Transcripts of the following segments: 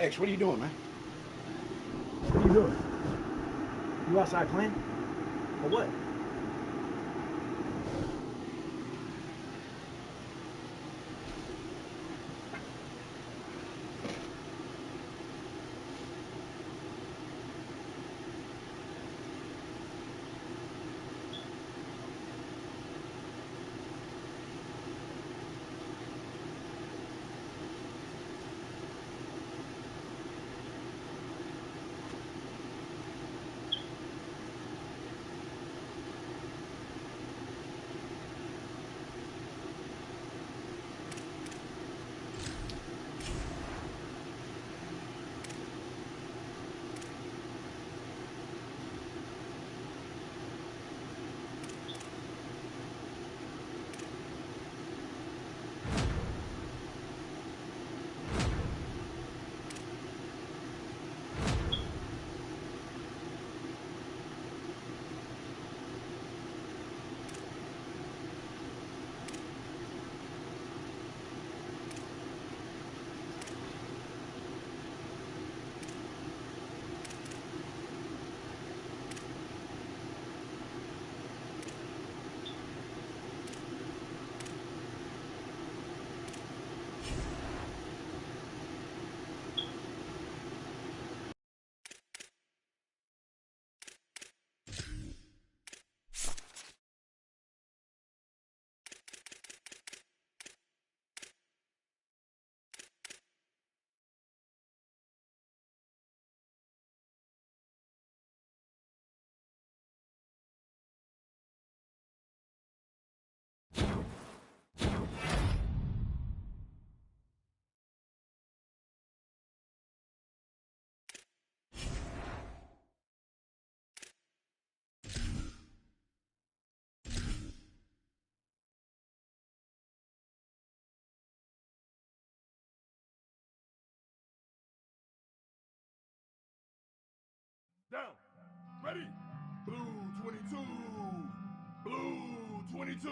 X, what are you doing, man? What are you doing? You outside playing? Or what? Down. Ready. Blue 22. Blue 22.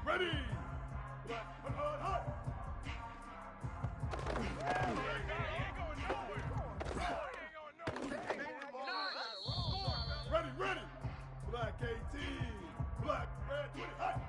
Ready. Black. Hut. Ready. Black 18. Black, red 20. Hut.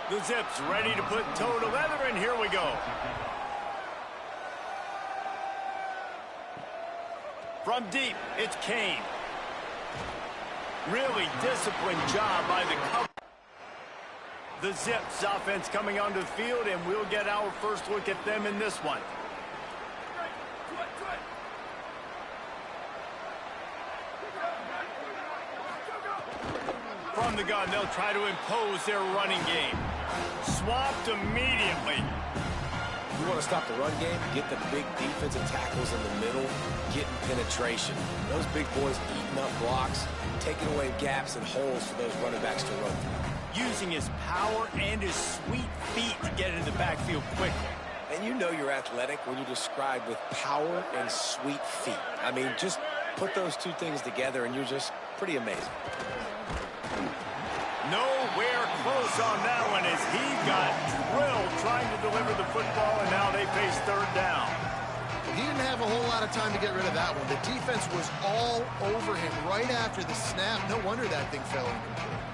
The Zips ready to put toe to leather, and here we go. From deep, it's Kane. Really disciplined job by the cover. The Zips offense coming onto the field, and we'll get our first look at them in this one. From the gun, they'll try to impose their running game. Swamped immediately. You want to stop the run game, get the big defensive tackles in the middle, getting penetration. Those big boys eating up blocks, taking away gaps and holes for those running backs to run through. Using his power and his sweet feet to get into the backfield quickly. And you know you're athletic when you're described with power and sweet feet. I mean, just put those two things together and you're just pretty amazing. Nowhere close on that one as he got drilled trying to deliver the football, and now they face third down. He didn't have a whole lot of time to get rid of that one. The defense was all over him right after the snap. No wonder that thing fell incomplete.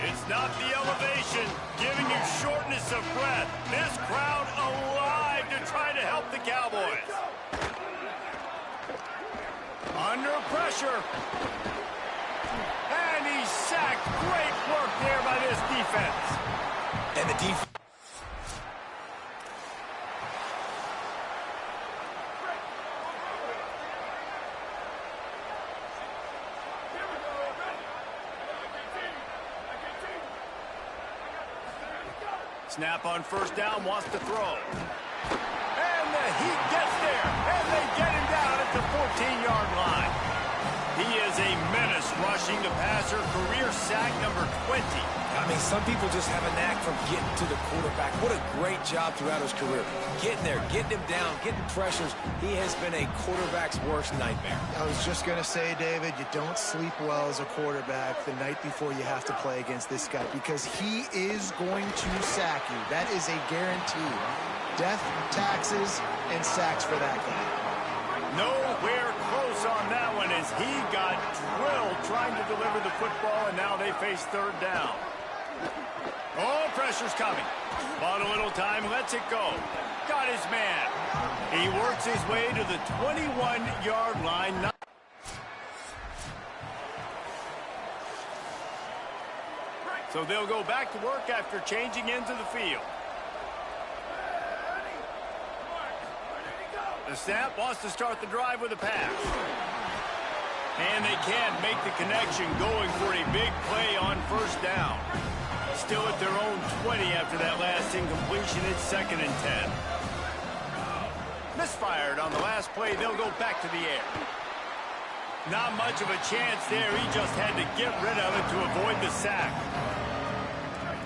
It's not the elevation giving you shortness of breath. This crowd alive to try to help the Cowboys. Under pressure. And he's sacked. Great work there by this defense. And the defense. Snap on first down, wants to throw. And the heat gets there. And they get him down at the 14-yard line. He is a menace rushing the passer. Career sack number 20. I mean, some people just have a knack from getting to the quarterback. What a great job throughout his career. Getting there, getting him down, getting pressures. He has been a quarterback's worst nightmare. I was just going to say, David, you don't sleep well as a quarterback the night before you have to play against this guy because he is going to sack you. That is a guarantee. Death, taxes, and sacks for that guy. Nowhere close on that one as he got drilled trying to deliver the football, and now they face third down. Oh, pressure's coming. Bought a little time, lets it go. Got his man. He works his way to the 21-yard line. So they'll go back to work after changing into the field. The snap wants to start the drive with a pass. And they can't make the connection going for a big play on first down. Still at their own 20 after that last incompletion. It's 2nd and 10. Misfired on the last play. They'll go back to the air. Not much of a chance there. He just had to get rid of it to avoid the sack.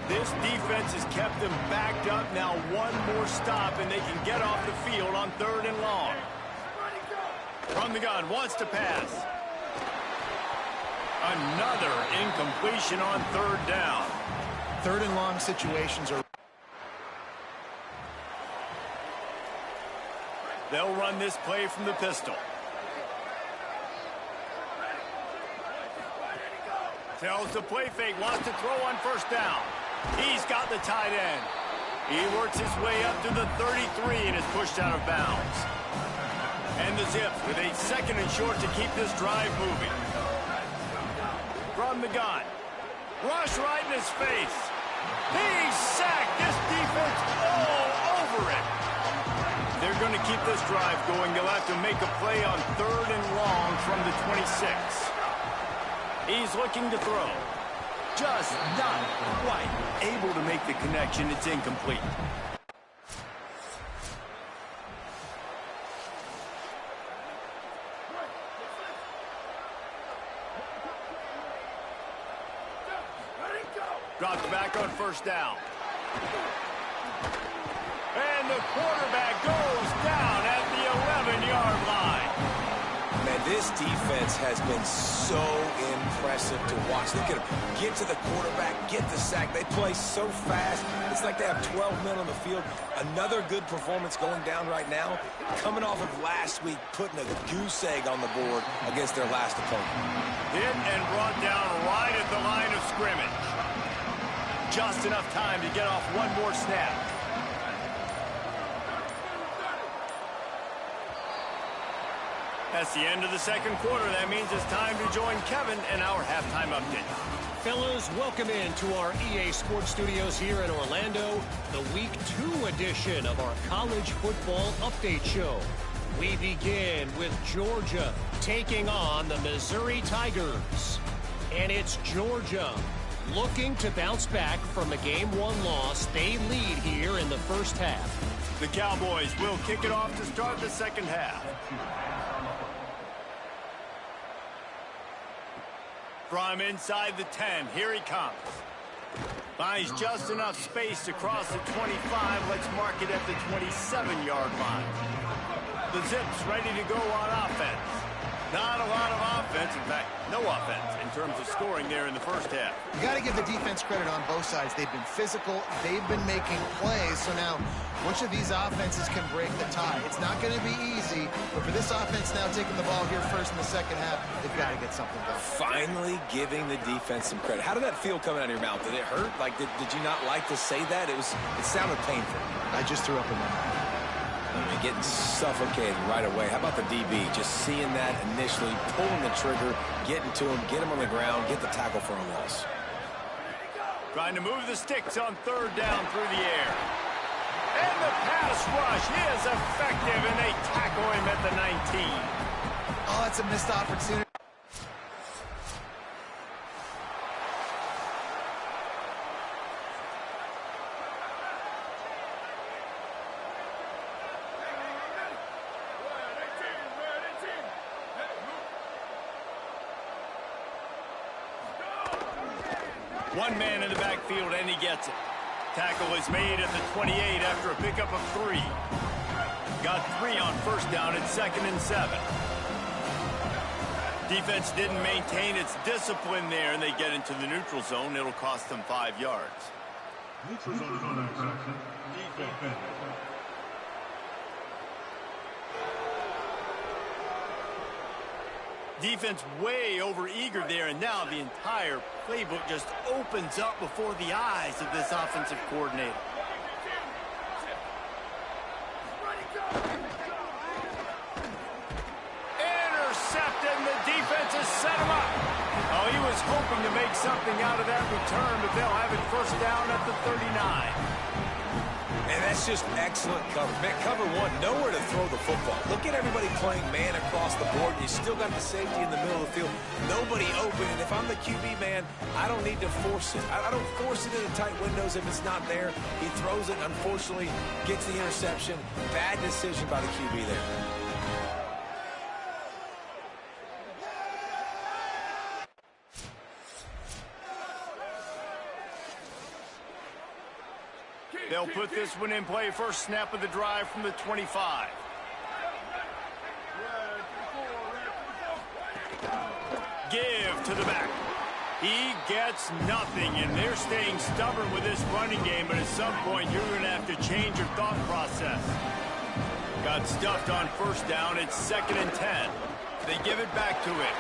This defense has kept them backed up. Now one more stop, and they can get off the field on 3rd and long. From the gun, wants to pass. Another incompletion on 3rd down. 3rd and long situations are... They'll run this play from the pistol. Tells the play fake, wants to throw on 1st down. He's got the tight end. He works his way up to the 33 and is pushed out of bounds. And the Zips with a 2nd and short to keep this drive moving. From the gun. Rush right in his face. He's sacked. This defense all over it. They're going to keep this drive going. They'll have to make a play on 3rd and long from the 26. He's looking to throw. Just not quite able to make the connection. It's incomplete. Drops back on 1st down. And the quarterback goes down at the 11-yard line. Man, this defense has been so impressive to watch. Look at them. Get to the quarterback, get the sack. They play so fast. It's like they have 12 men on the field. Another good performance going down right now. Coming off of last week, putting a goose egg on the board against their last opponent. Hit and brought down right at the line of scrimmage. Just enough time to get off one more snap. That's the end of the 2nd quarter. That means it's time to join Kevin and our halftime update. Fellas, welcome into our EA Sports Studios here in Orlando, the Week 2 edition of our College Football Update Show. We begin with Georgia taking on the Missouri Tigers. And it's Georgia looking to bounce back from the Game 1 loss. They lead here in the 1st half. The Cowboys will kick it off to start the 2nd half. From inside the 10, here he comes. Finds just enough space to cross the 25. Let's mark it at the 27-yard line. The Zips ready to go on offense. Not a lot of offense, in fact, no offense in terms of scoring there in the 1st half. You got to give the defense credit on both sides. They've been physical. They've been making plays. So now, which of these offenses can break the tie? It's not going to be easy, but for this offense now taking the ball here first in the 2nd half, they've got to get something done. Finally giving the defense some credit. How did that feel coming out of your mouth? Did it hurt? Like, did you not like to say that? It sounded painful. I just threw up in my mouth. Getting suffocated right away. How about the DB? Just seeing that initially, pulling the trigger, getting to him, get him on the ground, get the tackle for a loss. Trying to move the sticks on 3rd down through the air. And the pass rush is effective, and they tackle him at the 19. Oh, that's a missed opportunity. One man in the backfield, and he gets it. Tackle is made at the 28 after a pickup of 3. Got 3 on 1st down at 2nd and 7. Defense didn't maintain its discipline there, and they get into the neutral zone. It'll cost them 5 yards. Neutral zone action. Defense. Defense way over eager there, and now the entire playbook just opens up before the eyes of this offensive coordinator. Intercepted, and the defense has set him up. Oh, he was hoping to make something out of that return, but they'll have it 1st down at the 39. And that's just excellent cover. Man, cover one, nowhere to throw the football. Look at everybody playing man across the board. You still got the safety in the middle of the field. Nobody open. And if I'm the QB, man, I don't need to force it. I don't force it into tight windows if it's not there. He throws it, unfortunately, gets the interception. Bad decision by the QB there. They'll put this one in play. First snap of the drive from the 25. Give to the back. He gets nothing, and they're staying stubborn with this running game, but at some point you're going to have to change your thought process. Got stuffed on first down. It's 2nd and 10. They give it back to him,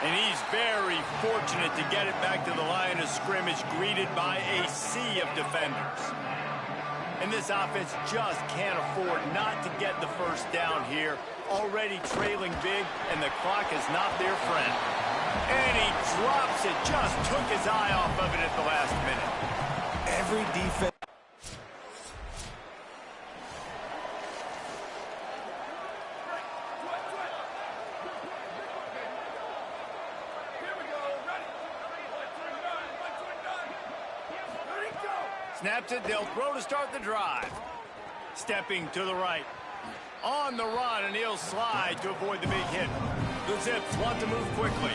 and he's very fortunate to get it back to the line of scrimmage, greeted by a sea of defenders. And this offense just can't afford not to get the first down here. Already trailing big, and the clock is not their friend. And he drops it. Just took his eye off of it at the last minute. Every defense. Snaps it, they'll throw to start the drive. Stepping to the right. On the run, and he'll slide to avoid the big hit. The Zips want to move quickly.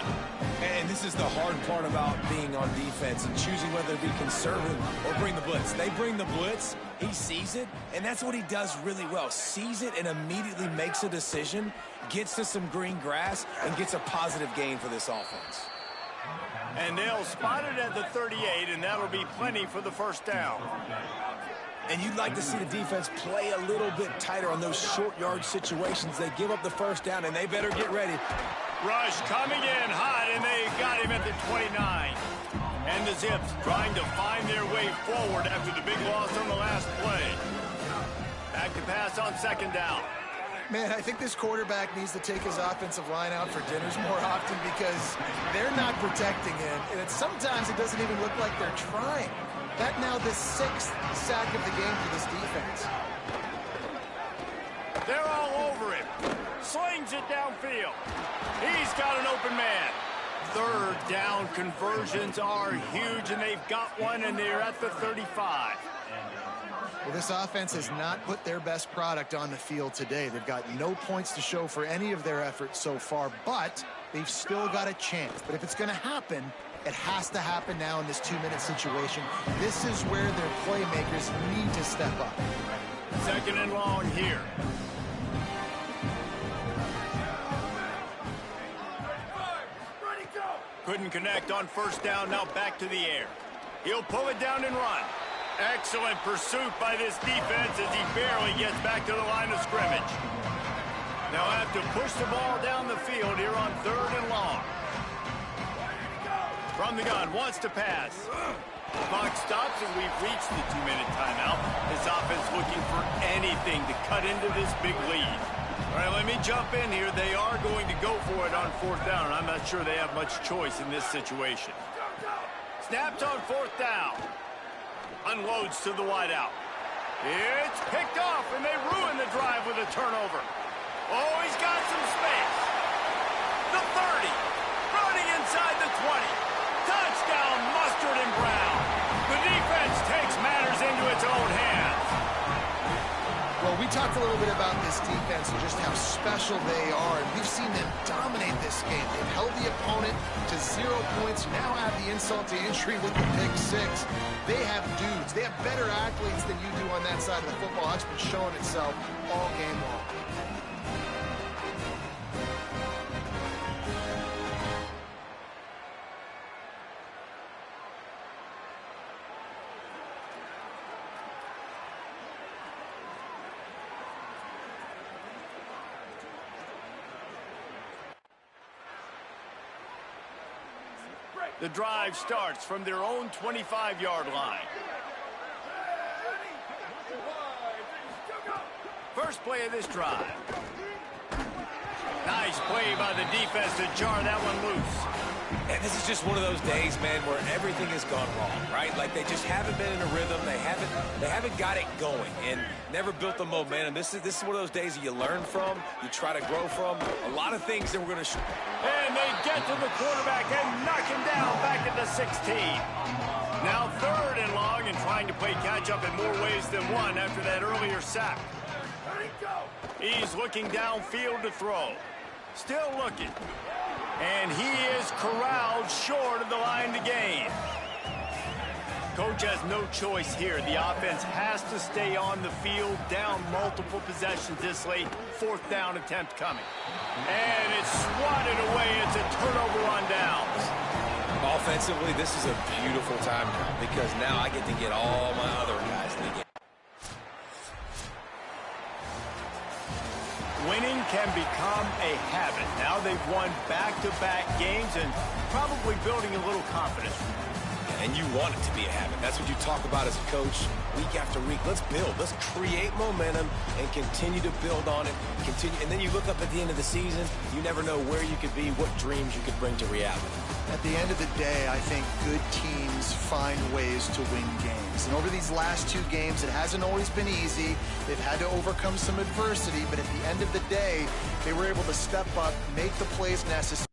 And this is the hard part about being on defense and choosing whether to be conservative or bring the blitz. They bring the blitz, he sees it, and that's what he does really well. Sees it and immediately makes a decision, gets to some green grass, and gets a positive gain for this offense. And they'll spot it at the 38, and that'll be plenty for the first down. And you'd like to see the defense play a little bit tighter on those short yard situations. They give up the first down, and they better get ready. Rush coming in hot, and they got him at the 29. And the Zips trying to find their way forward after the big loss on the last play. Back to pass on 2nd down. Man, I think this quarterback needs to take his offensive line out for dinners more often because they're not protecting him. And sometimes it doesn't even look like they're trying. That now the 6th sack of the game for this defense. They're all over him. Slings it downfield. He's got an open man. 3rd down conversions are huge, and they've got one, and they're at the 35. Well, this offense has not put their best product on the field today. They've got no points to show for any of their efforts so far, but they've still got a chance. But if it's going to happen, it has to happen now in this 2-minute situation. This is where their playmakers need to step up. 2nd and long here. Couldn't connect on first down, now back to the air. He'll pull it down and run. Excellent pursuit by this defense as he barely gets back to the line of scrimmage. They'll have to push the ball down the field here on 3rd and long. From the gun, wants to pass. Clock stops, and we've reached the 2-minute timeout. This offense looking for anything to cut into this big lead. All right, let me jump in here. They are going to go for it on 4th down, and I'm not sure they have much choice in this situation. Snaps on 4th down. Unloads to the wideout. It's picked off, and they ruin the drive with a turnover. Oh, he's got some space. The 30. Running inside the 20. Touchdown, Mustard and Brown. The defense takes matters into its own hands. Well, we talked a little bit about this defense and just how special they are, and we've seen them dominate this game. They've held the opponent to 0 points, now have the insult to injury with the pick 6. They have dudes. They have better athletes than you do on that side of the football. That's been showing itself all game long. The drive starts from their own 25-yard line. First play of this drive. Nice play by the defense to jar that one loose. And this is just one of those days, man, where everything has gone wrong, right? Like they just haven't been in a rhythm. They They haven't got it going and never built the momentum. This is one of those days that you learn from, you try to grow from. A lot of things that we're going to and they get to the quarterback and knock him down back at the 16. Now 3rd and long and trying to play catch-up in more ways than one after that earlier sack. He's looking downfield to throw. Still looking. And he is corralled short of the line to gain. Coach has no choice here. The offense has to stay on the field, down multiple possessions this late. 4th down attempt coming. And it's swatted away. It's a turnover on downs. Offensively, this is a beautiful time now because now I get to get all my other guys in the game. Winning can become a habit. Now they've won back-to-back games and probably building a little confidence. And you want it to be a habit. That's what you talk about as a coach week after week. Let's build. Let's create momentum and continue to build on it. And then you look up at the end of the season, you never know where you could be, what dreams you could bring to reality. At the end of the day, I think good teams find ways to win games. And over these last 2 games, it hasn't always been easy. They've had to overcome some adversity, but at the end of the day, they were able to step up, make the plays necessary.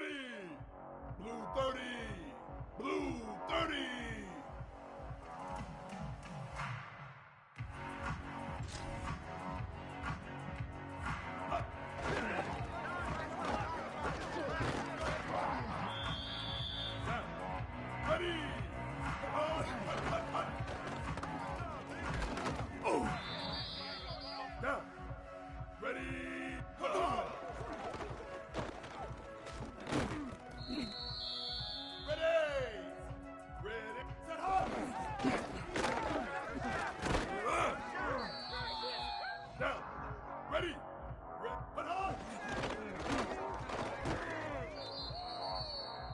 Ready. Blue 30. Blue 30. Ready. Oh. Down. Ready.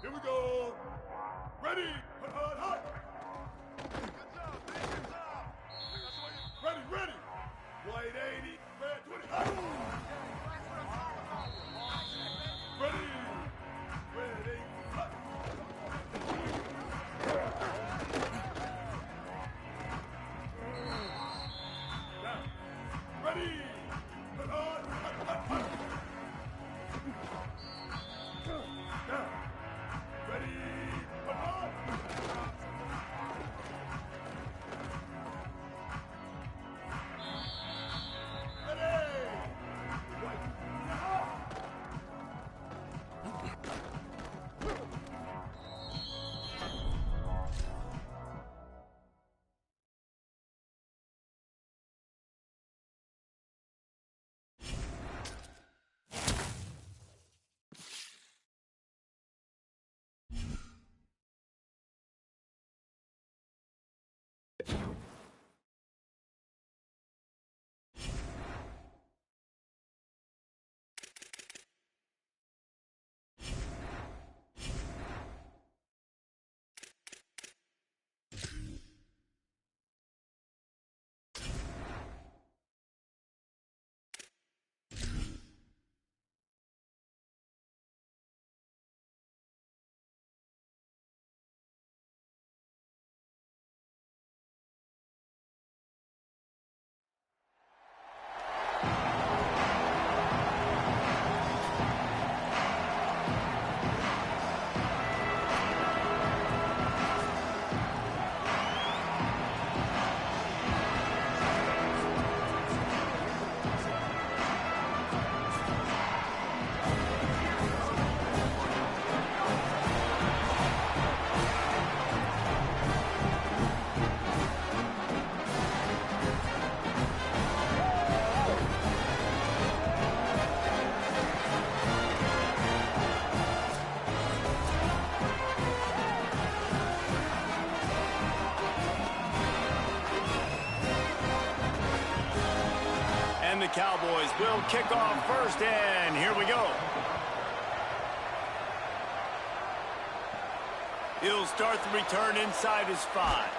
Here we go. Ready. Put on hot. Ready, ready. White 80. Red 20. Hot. Ready. Red 80. Hot. Down. Ready. Put on hot, hot, hot. Down. Ready. Put on. The Cowboys will kick off first, and here we go. He'll start the return inside his 5.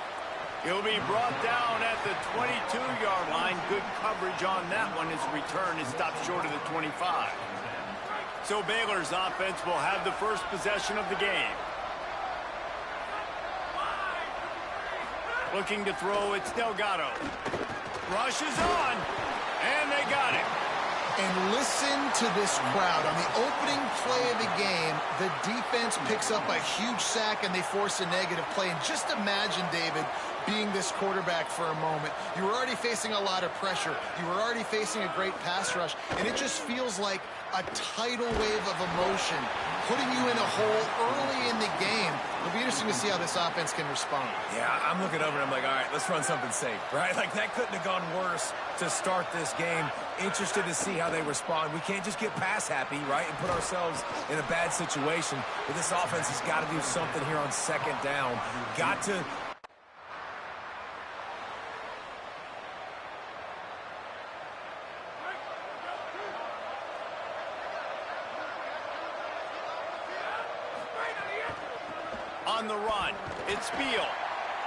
He'll be brought down at the 22-yard line. Good coverage on that one. His return is stopped short of the 25. So Baylor's offense will have the first possession of the game. Looking to throw, it's Delgado. Rush is on. And they got it. And listen to this crowd. On the opening play of the game, the defense picks up a huge sack and they force a negative play. And just imagine, David, being this quarterback for a moment. You were already facing a lot of pressure. You were already facing a great pass rush. And it just feels like a tidal wave of emotion putting you in a hole early in the game. It'll be interesting to see how this offense can respond. Yeah, I'm looking over and I'm like, all right, let's run something safe, right? Like, that couldn't have gone worse to start this game. Interested to see how they respond. We can't just get pass happy, right, and put ourselves in a bad situation. But this offense has got to do something here on second down. Got to... On the run, it's Beal.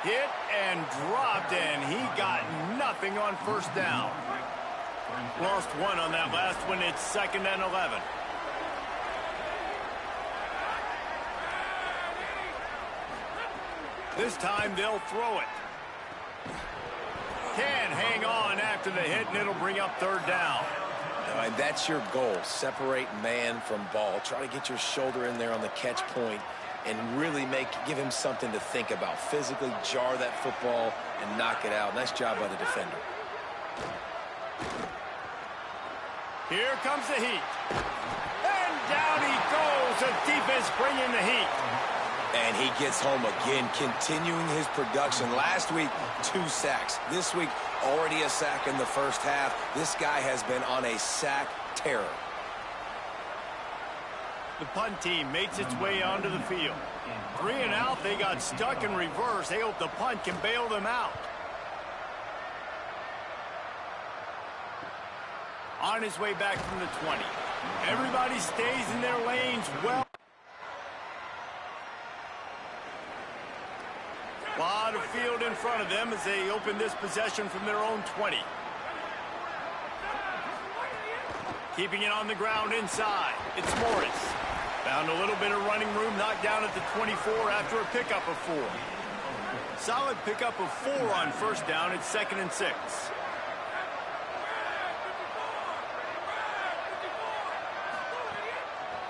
Hit and dropped, and he got nothing on first down. Lost one on that last one. It's 2nd and 11. This time they'll throw it. Can hang on after the hit, and it'll bring up 3rd down. And that's your goal. Separate man from ball. Try to get your shoulder in there on the catch point and really give him something to think about. Physically jar that football and knock it out. Nice job by the defender. Here comes the heat. And down he goes. The defense bringing the heat. And he gets home again, continuing his production. Last week, 2 sacks. This week, already a sack in the first half. This guy has been on a sack terror. The punt team makes its way onto the field. 3 and out, they got stuck in reverse. They hope the punt can bail them out. On his way back from the 20. Everybody stays in their lanes well. A lot of field in front of them as they open this possession from their own 20. Keeping it on the ground inside. It's Morris. Found a little bit of running room, knocked down at the 24 after a pickup of 4. Solid pickup of 4 on first down. It's 2nd and 6.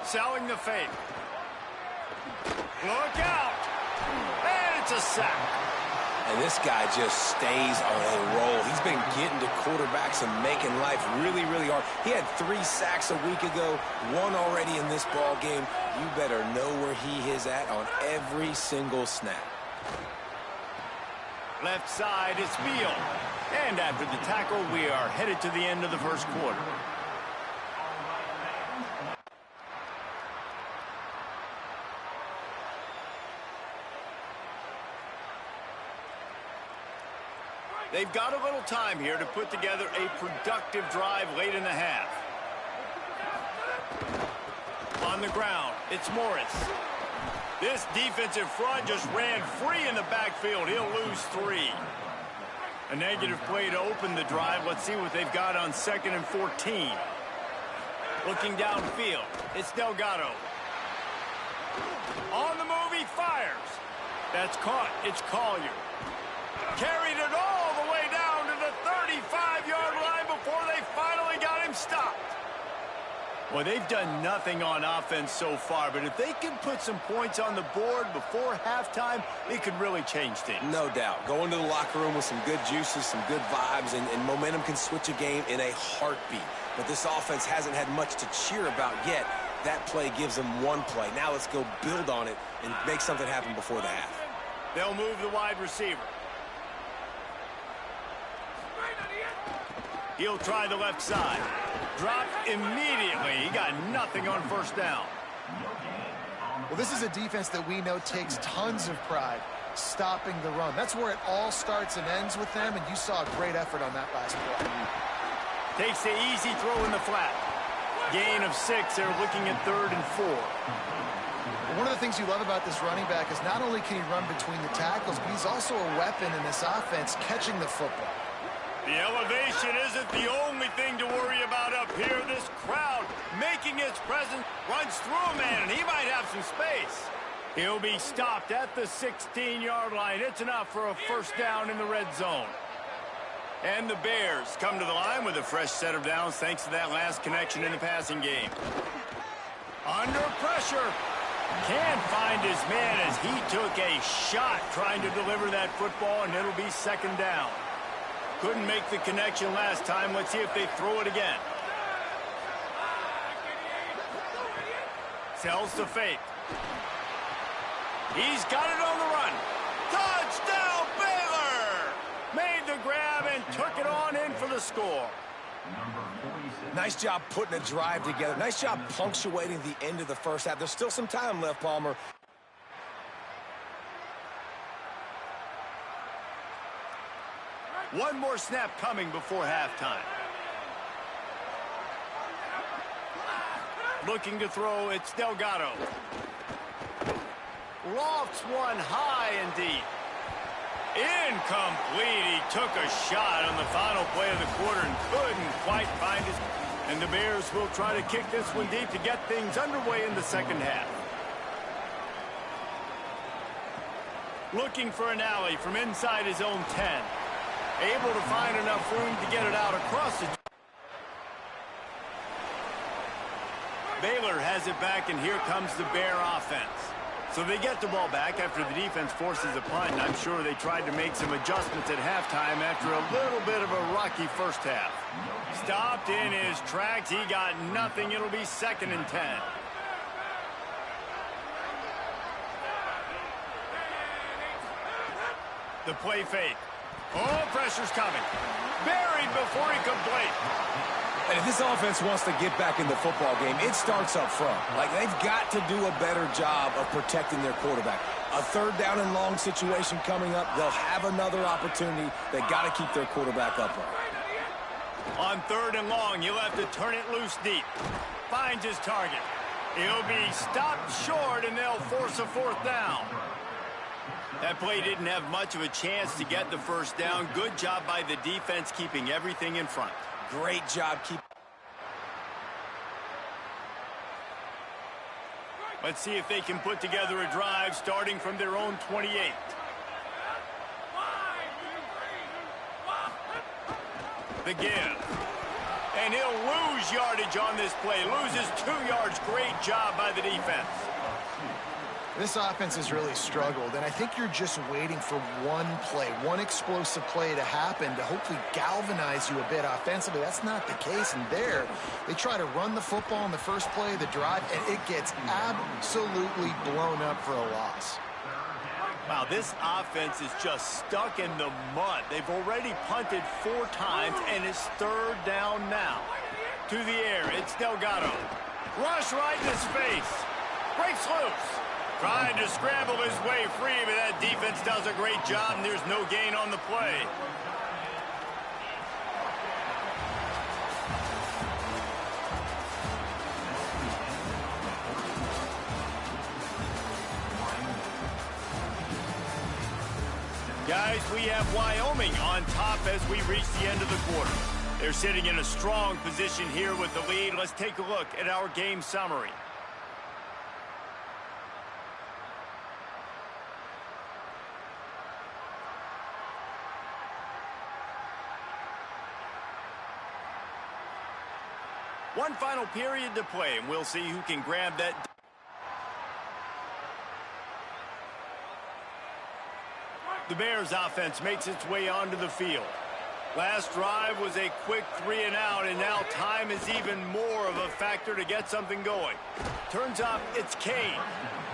Selling the fake. Look out! And it's a sack. And this guy just stays on a roll. He's been getting to quarterbacks and making life really, really hard. He had 3 sacks a week ago, 1 already in this ball game. You better know where he is at on every single snap. Left side is Field. And after the tackle, we are headed to the end of the first quarter. They've got a little time here to put together a productive drive late in the half. On the ground, it's Morris. This defensive front just ran free in the backfield. He'll lose 3. A negative play to open the drive. Let's see what they've got on 2nd and 14. Looking downfield, it's Delgado. On the move, he fires. That's caught. It's Collier. Carried it all the way down to the 35-yard line before they finally got him stopped. Well, they've done nothing on offense so far, but if they can put some points on the board before halftime, it could really change things. No doubt. Go into the locker room with some good juices, some good vibes, and momentum can switch a game in a heartbeat. But this offense hasn't had much to cheer about yet. That play gives them 1 play. Now let's go build on it and make something happen before the half. They'll move the wide receiver. He'll try the left side. Drop immediately. He got nothing on first down. Well, this is a defense that we know takes tons of pride stopping the run. That's where it all starts and ends with them, and you saw a great effort on that last play. Takes the easy throw in the flat. Gain of 6. They're looking at 3rd and 4. One of the things you love about this running back is not only can he run between the tackles, but he's also a weapon in this offense catching the football. The elevation isn't the only thing to worry about up here. This crowd making its presence, runs through a man, and he might have some space. He'll be stopped at the 16-yard line. It's enough for a first down in the red zone. And the Bears come to the line with a fresh set of downs thanks to that last connection in the passing game. Under pressure. Can't find his man as he took a shot trying to deliver that football, and it'll be 2nd down. Couldn't make the connection last time. Let's see if they throw it again. Sells to fake. He's got it on the run. Touchdown, Baylor! Made the grab and took it on in for the score. Nice job putting a drive together. Nice job punctuating the end of the first half. There's still some time left, Palmer. One more snap coming before halftime. Looking to throw, it's Delgado. Lofts one high and deep. Incomplete. He took a shot on the final play of the quarter and couldn't quite find his... And the Bears will try to kick this one deep to get things underway in the second half. Looking for an alley from inside his own 10. Able to find enough room to get it out across the... Baylor has it back, and here comes the Bear offense. So they get the ball back after the defense forces a punt, and I'm sure they tried to make some adjustments at halftime after a little bit of a rocky first half. Stopped in his tracks. He got nothing. It'll be 2nd and 10. The play fake. Oh, pressure's coming. Buried before he could blink. And if this offense wants to get back in the football game, it starts up front. Like, they've got to do a better job of protecting their quarterback. A 3rd down and long situation coming up. They'll have another opportunity. They got to keep their quarterback upright. On 3rd and long, he'll have to turn it loose deep. Finds his target. He'll be stopped short, and they'll force a 4th down. That play didn't have much of a chance to get the 1st down. Good job by the defense keeping everything in front. Great job keeping. Let's see if they can put together a drive starting from their own 28. The give. And he'll lose yardage on this play. Loses 2 yards. Great job by the defense. This offense has really struggled, and I think you're just waiting for one play, one explosive play to happen to hopefully galvanize you a bit offensively. That's not the case, and there, they try to run the football in the first play of the drive, and it gets absolutely blown up for a loss. Wow, this offense is just stuck in the mud. They've already punted 4 times, and it's 3rd down now. To the air, it's Delgado. Rush right in his face. Breaks loose. Trying to scramble his way free, but that defense does a great job, and there's no gain on the play. Guys, we have Wyoming on top as we reach the end of the quarter. They're sitting in a strong position here with the lead. Let's take a look at our game summary. One final period to play, and we'll see who can grab that. The Bears offense makes its way onto the field. Last drive was a quick 3 and out, and now time is even more of a factor to get something going. Turns up, it's Kane.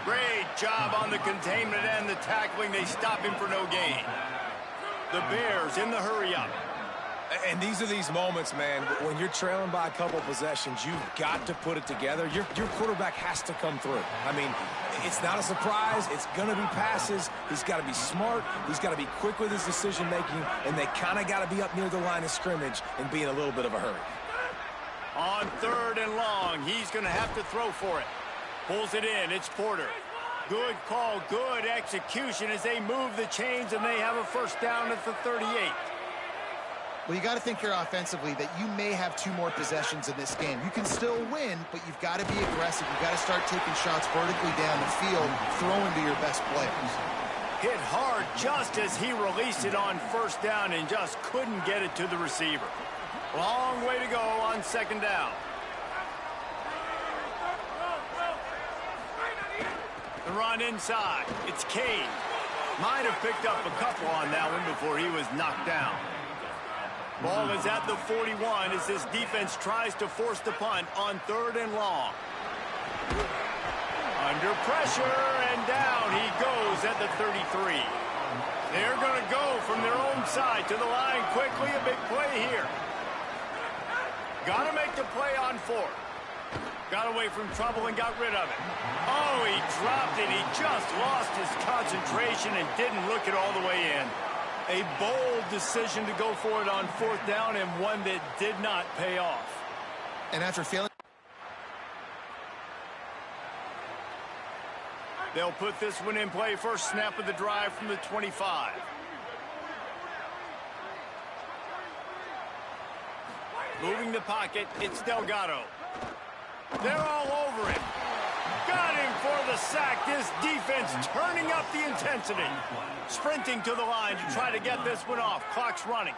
Great job on the containment and the tackling. They stop him for no gain. The Bears in the hurry-up. And these are these moments, man, when you're trailing by a couple possessions, you've got to put it together. Your quarterback has to come through. I mean, it's not a surprise. It's going to be passes. He's got to be smart. He's got to be quick with his decision-making, and they kind of got to be up near the line of scrimmage and be in a little bit of a hurry. On 3rd and long, he's going to have to throw for it. Pulls it in. It's Porter. Good call, good execution as they move the chains, and they have a 1st down at the 38. Well, you got to think here offensively that you may have 2 more possessions in this game. You can still win, but you've got to be aggressive. You've got to start taking shots vertically down the field, throwing to your best players. Hit hard just as he released it on 1st down and just couldn't get it to the receiver. Long way to go on 2nd down. The run inside. It's Kane. Might have picked up a couple on that one before he was knocked down. Ball is at the 41 as this defense tries to force the punt on 3rd and long. Under pressure, and down he goes at the 33. They're going to go from their own side to the line quickly. A big play here. Got to make the play on 4th. Got away from trouble and got rid of it. Oh, he dropped it. He just lost his concentration and didn't look it all the way in. A bold decision to go for it on 4th down, and one that did not pay off. And after failing... They'll put this one in play. First snap of the drive from the 25. Moving the pocket, it's Delgado. They're all over him. Got him for the sack. This defense turning up the intensity. Sprinting to the line to try to get this one off. Clock's running.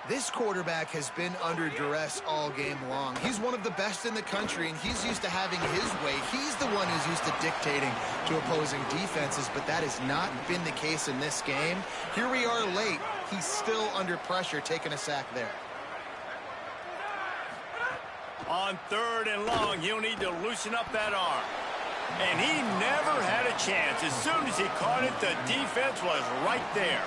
This quarterback has been under duress all game long. He's one of the best in the country, and he's used to having his way. He's the one who's used to dictating to opposing defenses, but that has not been the case in this game. Here we are late. He's still under pressure, taking a sack there. On 3rd and long, he'll need to loosen up that arm. And he never had a chance. As soon as he caught it, the defense was right there.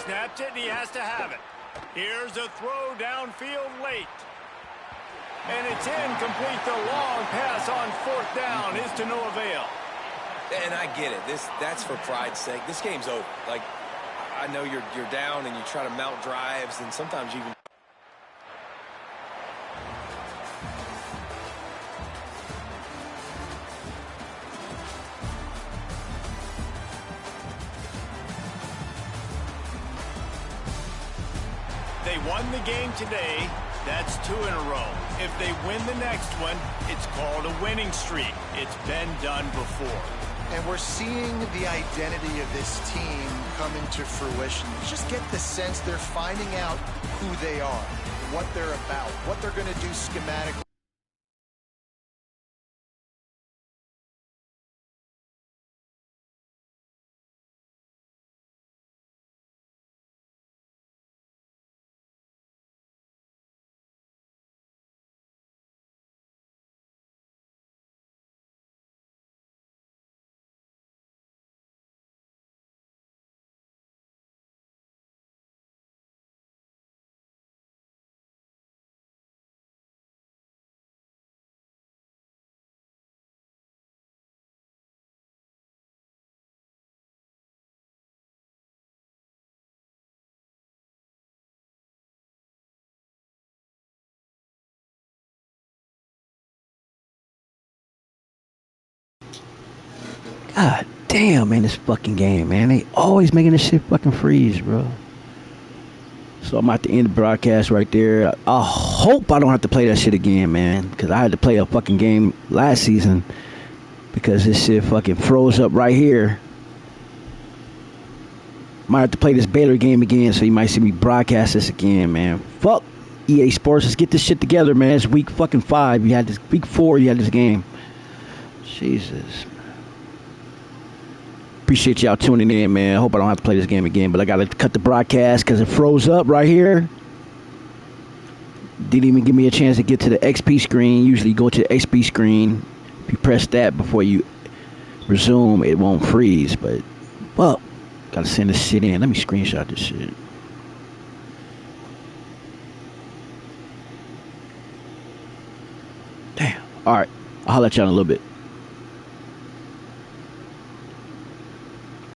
Snaps it, and he has to have it. Here's a throw downfield late. And it's incomplete. The long pass on 4th down is to no avail. And I get it. That's for pride's sake. This game's over. Like, I know you're down and you try to mount drives, and sometimes you even... They won the game today. That's 2 in a row. If they win the next one, it's called a winning streak. It's been done before. And we're seeing the identity of this team come into fruition. You just get the sense they're finding out who they are, what they're about, what they're going to do schematically. God damn, man, this fucking game, man. They always making this shit fucking freeze, bro. So I'm at the end of the broadcast right there. I hope I don't have to play that shit again, man. Because I had to play a fucking game last season. Because this shit fucking froze up right here. Might have to play this Baylor game again, so you might see me broadcast this again, man. Fuck EA Sports. Let's get this shit together, man. It's week fucking 5. You had this week 4, you had this game. Jesus. Appreciate y'all tuning in, man. I hope I don't have to play this game again, but I gotta cut the broadcast because it froze up right here. Didn't even give me a chance to get to the XP screen. Usually you go to the XP screen. If you press that before you resume, it won't freeze, but well, gotta send this shit in. Let me screenshot this shit. Damn. Alright. I'll holler at y'all in a little bit.